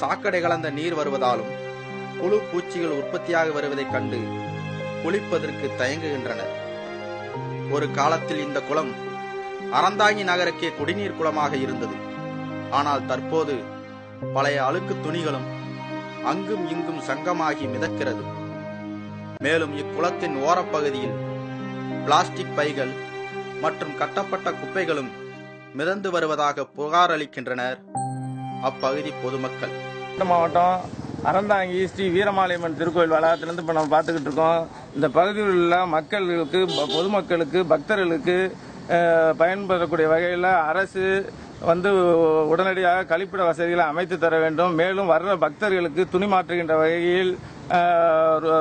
சாக்கடை கலந்த நீர் வருவதாலும் புழு பூச்சிகள் உற்பத்தியாக வருவதைக் கண்டு குளிப்பதற்கு தயங்குகின்றனர். ஒரு காலத்தில் இந்த குளம் அறந்தாங்கி நகருக்கே குடிநீர் குளமாக இருந்தது. ஆனால் தற்போது பழைய அழுக்கு துணிகளும் அங்கும் இங்கும் சங்கமாகி மிதக்கிறது. மேலும் இக்குளத்தின் ஓரப்பகுதியில் பிளாஸ்டிக் பைகள் மற்றும் கட்டப்பட்ட குப்பைகளும் மிதந்து வருவதாக புகார் அளிக்கின்றனர் அப்பகுதி பொதுமக்கள். மாவட்டம் அறந்தாங்கி ஸ்ரீ வீரமாலையம்மன் திருக்கோயில் வளாகத்திலிருந்து இப்போ நம்ம பார்த்துக்கிட்டு இருக்கோம். இந்த பகுதியில் உள்ள மக்களுக்கு, பொதுமக்களுக்கு, பக்தர்களுக்கு பயன்படக்கூடிய வகையில் அரசு உடனடியாக கழிப்பிட வசதிகளை அமைத்து தர வேண்டும். மேலும் வர்ற பக்தர்களுக்கு துணி மாற்றுகின்ற வகையில்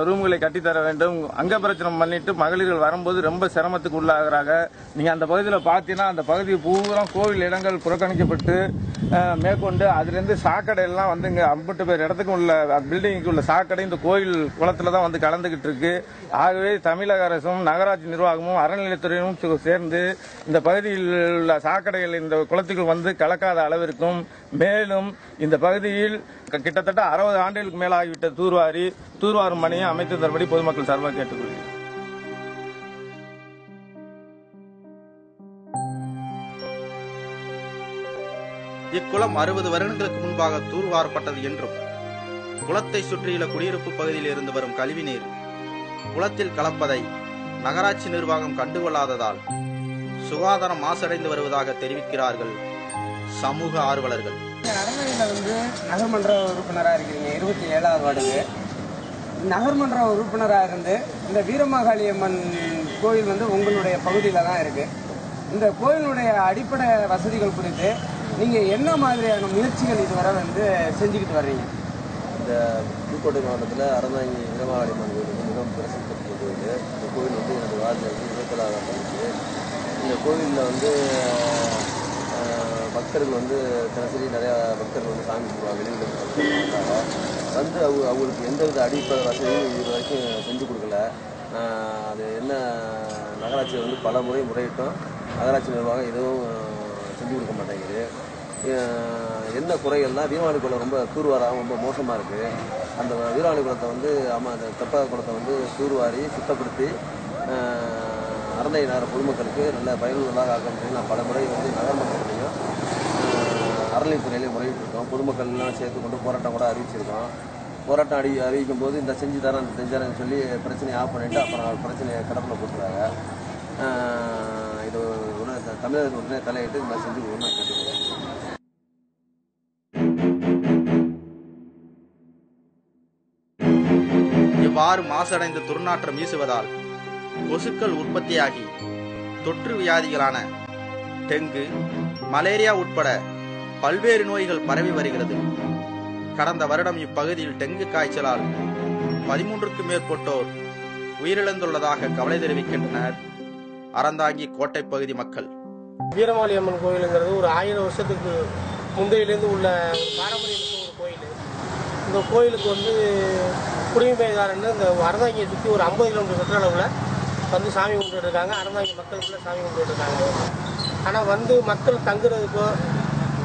ரூம்களை கட்டித்தர வேண்டும். அங்க பிரச்சனை பண்ணிட்டு மகளிர்கள் வரும்போது ரொம்ப சிரமத்துக்கு உள்ளாகிறாங்க. நீங்க அந்த பகுதியில் பார்த்தீங்கன்னா அந்த பகுதி பூரா கோவில் இடங்கள் புறக்கணிக்கப்பட்டு மேற்கொண்டு அதிலிருந்து சாக்கடை எல்லாம் இங்க 50 பேர் இடத்துக்கு உள்ள பில்டிங்க்கு உள்ள சாக்கடை இந்த கோயில் குளத்துல தான் கலந்துகிட்டு இருக்கு. ஆகவே தமிழக அரசும் நகராட்சி நிர்வாகமும் அறநிலையத்துறையும் சேர்ந்து இந்த பகுதியில் உள்ள சாக்கடைகள் இந்த குளத்துக்கு கலக்காத அளவிற்கும், மேலும் இந்த பகுதியில் கிட்டத்தட்ட 60 ஆண்டுகளுக்கு மேலாகிவிட்ட தூர்வாரும் பணியை அமைத்து தரும்படி பொதுமக்கள் சார்பாக கேட்டுக்கொள்கிறேன். இக்குளம் 60 வருடங்களுக்கு முன்பாக தூர்வாரப்பட்டது என்றும், குளத்தை சுற்றியுள்ள குடியிருப்பு பகுதியில் இருந்து வரும் கழிவுநீர் குளத்தில் கலப்பதை நகராட்சி நிர்வாகம் கண்டுகொள்ளாததால் சுகாதாரம் மாசடைந்து வருவதாக தெரிவிக்கிறார்கள் சமூக ஆர்வலர்கள். நகர்மன்ற உறுப்பினராக இருக்கிறீங்க, 27வது வார்டுக்கு நகர்மன்ற உறுப்பினராக இருந்து இந்த வீரமாகாளியம்மன் கோயில் உங்களுடைய பகுதியில் தான் இருக்கு. இந்த கோயிலுடைய அடிப்படை வசதிகள் குறித்து நீங்க என்ன மாதிரியான முயற்சிகள் இதுவரை செஞ்சுக்கிட்டு வர்றீங்க? இந்த புதுக்கோட்டை மாவட்டத்தில் அறந்தாங்கி வீரமாகாளியம்மன் கோயில் மிகவும் பிரசித்தி பெற்ற கோயில். இந்த கோயில் எனது வார்டில் 27வது இருந்துச்சு. இந்த கோயிலில் பக்தர்கள் தினசரி நிறையா பக்தர்கள் சாமி கும்பிடுவாங்க. வெளியில் அவங்களுக்கு எந்தவித அடிப்படை வசதியும் இது வரைக்கும் செஞ்சு கொடுக்கல. அது என்ன நகராட்சி பல முறை முறையிட்டோம். நகராட்சி நிர்வாகம் எதுவும் செஞ்சு கொடுக்க மாட்டேங்குது. என்ன குறைகள்னா வீரவாணி குளம் ரொம்ப தூர்வாராக ரொம்ப மோசமாக இருக்குது. அந்த வீரவாணி குளத்தை அந்த தெப்ப குளத்தை தூர்வாரி சுத்தப்படுத்தி அறந்தாங்கி நகர பொதுமக்களுக்கு நல்ல பயனுள்ளதாக ஆக்கணும் சொல்லி நான் பல முறை நகர்மன்றத்திலையும் அறநிலையத்துறையிலையும் முறையிட்டிருக்கோம். பொதுமக்கள்லாம் சேர்த்து கொண்டு போராட்டம் கூட அறிவிச்சிருக்கோம். போராட்டம் அறிவிக்கும் போது இந்த செஞ்சு தரேன்னு சொல்லி பிரச்சனையை ஆஃப் பண்ணிவிட்டு அப்புறம் பிரச்சனையை கடப்பில் போட்டுறாங்க. இது தமிழக உடனே தலையிட்டு இந்த செஞ்சு ஒன்றா கேட்டுக்கிறேன். இவ்வாறு மாசடைந்து துர்நாற்றம் வீசுவதால் கொசுக்கள் உற்பத்தியாகி தொற்று வியாதிகளான டெங்கு, மலேரியா உட்பட பல்வேறு நோய்கள் பரவி வருகிறது. கடந்த வருடம் இப்பகுதியில் டெங்கு காய்ச்சலால் 13க்கும் மேற்பட்டோர் உயிரிழந்துள்ளதாக கவலை தெரிவிக்கின்றனர் அறந்தாங்கி கோட்டை பகுதி மக்கள். வீரமாளியம்மன் கோயிலுங்கிறது ஒரு 1000 வருஷத்துக்கு முந்தையிலிருந்து உள்ள பாரம்பரிய ஒரு கோயில். இந்த கோயிலுக்கு குடிமைதாரன்னு இந்த அறந்தாங்கியை சுற்றி ஒரு 50 கிலோமீட்டர் சுற்றளவில் சாமி கும்பிட்டு இருக்காங்க. அறந்தாங்கி மக்களுக்குள்ள சாமி கும்பிட்டு இருக்காங்க. ஆனால் மக்கள் தங்குறதுக்கோ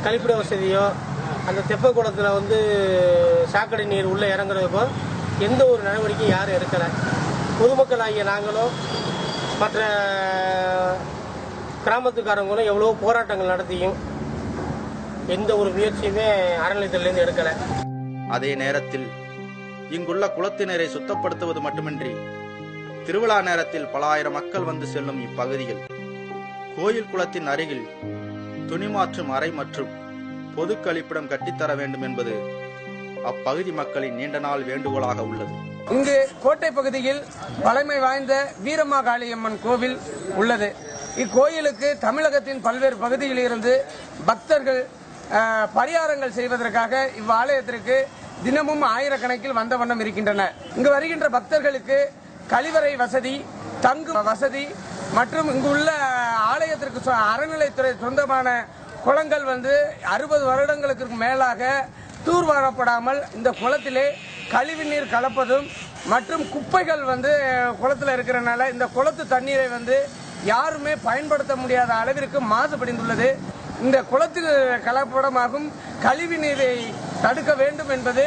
கழிப்பிட வசதியோ அந்த தெப்ப குளத்தில் சாக்கடை நீர் உள்ளே இறங்குறதுக்கோ எந்த ஒரு நடவடிக்கையும் யாரும் எடுக்கலை. பொதுமக்கள் ஆகிய நாங்களும் மற்ற கிராமத்துக்காரங்களும் எவ்வளோ போராட்டங்கள் நடத்தியும் எந்த ஒரு முயற்சியுமே அறநிலையத்திலிருந்து எடுக்கலை. அதே நேரத்தில் இங்குள்ள குளத்தினரை சுத்தப்படுத்துவது மட்டுமின்றி திருவிழா நேரத்தில் பல ஆயிரம் மக்கள் செல்லும் இப்பகுதியில் கோயில் குளத்தின் அருகில் துணி மாற்றும் அறை மற்றும் பொது கழிப்பிடம் கட்டித்தர வேண்டும் என்பது அப்பகுதி மக்களின் நீண்ட நாள் வேண்டுகோளாக உள்ளது. இங்கு கோட்டை பகுதியில் பழமை வாய்ந்த வீரமாகாளியம்மன் கோவில் உள்ளது. இக்கோயிலுக்கு தமிழகத்தின் பல்வேறு பகுதியில் இருந்து பக்தர்கள் பரிகாரங்கள் செய்வதற்காக இவ்வாலயத்திற்கு தினமும் ஆயிரக்கணக்கில் வந்த வண்ணம் இருக்கின்றனர். இங்கு வருகின்ற பக்தர்களுக்கு கழிவறை வசதி, தங்கு வசதி மற்றும் இங்குள்ள ஆலயத்திற்கு அறநிலைத்துறை சொந்தமான குளங்கள் 60 வருடங்களுக்கு மேலாக தூர்வாரப்படாமல் இந்த குளத்திலே கழிவு நீர் கலப்பதும் மற்றும் குப்பைகள் குளத்தில் இருக்கிறனால இந்த குளத்து தண்ணீரை யாருமே பயன்படுத்த முடியாத அளவிற்கு மாசுபடிந்துள்ளது. இந்த குளத்தில் கலப்படமாகும் கழிவு நீரை தடுக்க வேண்டும் என்பது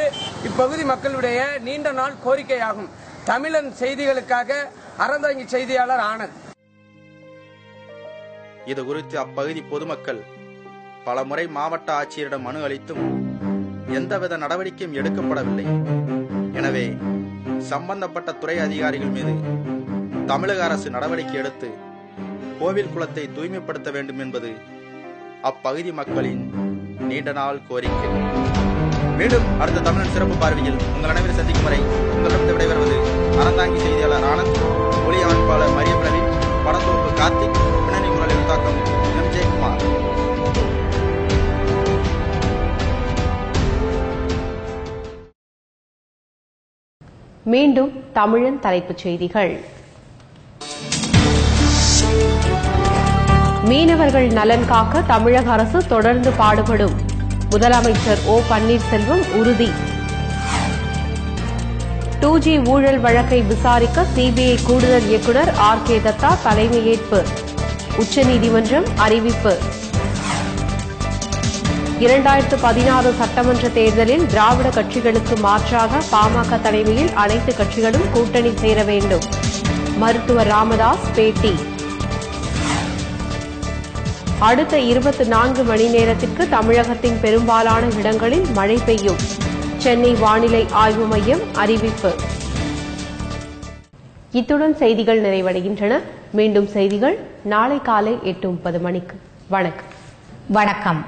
இப்பகுதி மக்களுடைய நீண்ட நாள் கோரிக்கையாகும். தமிழன் செய்திகளுக்காக அறந்தாங்கி செய்தியாளர் ஆனந்த். இது குறித்து அப்பகுதி பொதுமக்கள் பல முறை மாவட்ட ஆட்சியரிடம் மனு அளித்தும் எந்தவித நடவடிக்கையும் எடுக்கப்படவில்லை. எனவே சம்பந்தப்பட்ட துறை அதிகாரிகள் மீது தமிழக அரசு நடவடிக்கை எடுத்து கோவில் குளத்தை தூய்மைப்படுத்த வேண்டும் என்பது அப்பகுதி மக்களின் நீண்ட நாள் கோரிக்கை. மீண்டும் அடுத்த தமிழன் சிறப்பு பார்வையில் உங்கள் அனைவரும் சந்திக்கும் வரை உங்களிடம் விடைபெறுவது அறந்தாங்கி செய்தியாளர் ஆனந்த், ஒளி அமைப்பாளர் மரியம் ரவி, படத்தொகுப்பு கார்த்திக், பின்னணி குரல் எழுத்தாக்கம் எம் ஜெயக்குமார். மீண்டும் தமிழன் தலைப்புச் செய்திகள். மீனவர்கள் நலன் காக்க தமிழக அரசு தொடர்ந்து பாடுபடும், முதலமைச்சர் ஓ பன்னீர்செல்வம் உறுதி. 2G ஊழல் வழக்கை விசாரிக்க சிபிஐ கூடுதல் இயக்குநர் RK தத்தா தலைமையேற்பு, உச்சநீதிமன்றம் அறிவிப்பு. 2016 சட்டமன்ற தேர்தலில் திராவிட கட்சிகளுக்கு மாற்றாக பாமக தலைமையில் அனைத்து கட்சிகளும் கூட்டணி சேர வேண்டும், மருத்துவர் ராமதாஸ் பேட்டி. அடுத்த 24 மணி நேரத்திற்கு தமிழகத்தின் பெரும்பாலான இடங்களில் மழை பெய்யும், சென்னை வானிலை ஆய்வு மையம் அறிவிப்பு. இத்துடன் செய்திகள் நிறைவடைகின்றன. மீண்டும் செய்திகள் நாளை காலை 8:30 மணிக்கு. வணக்கம்.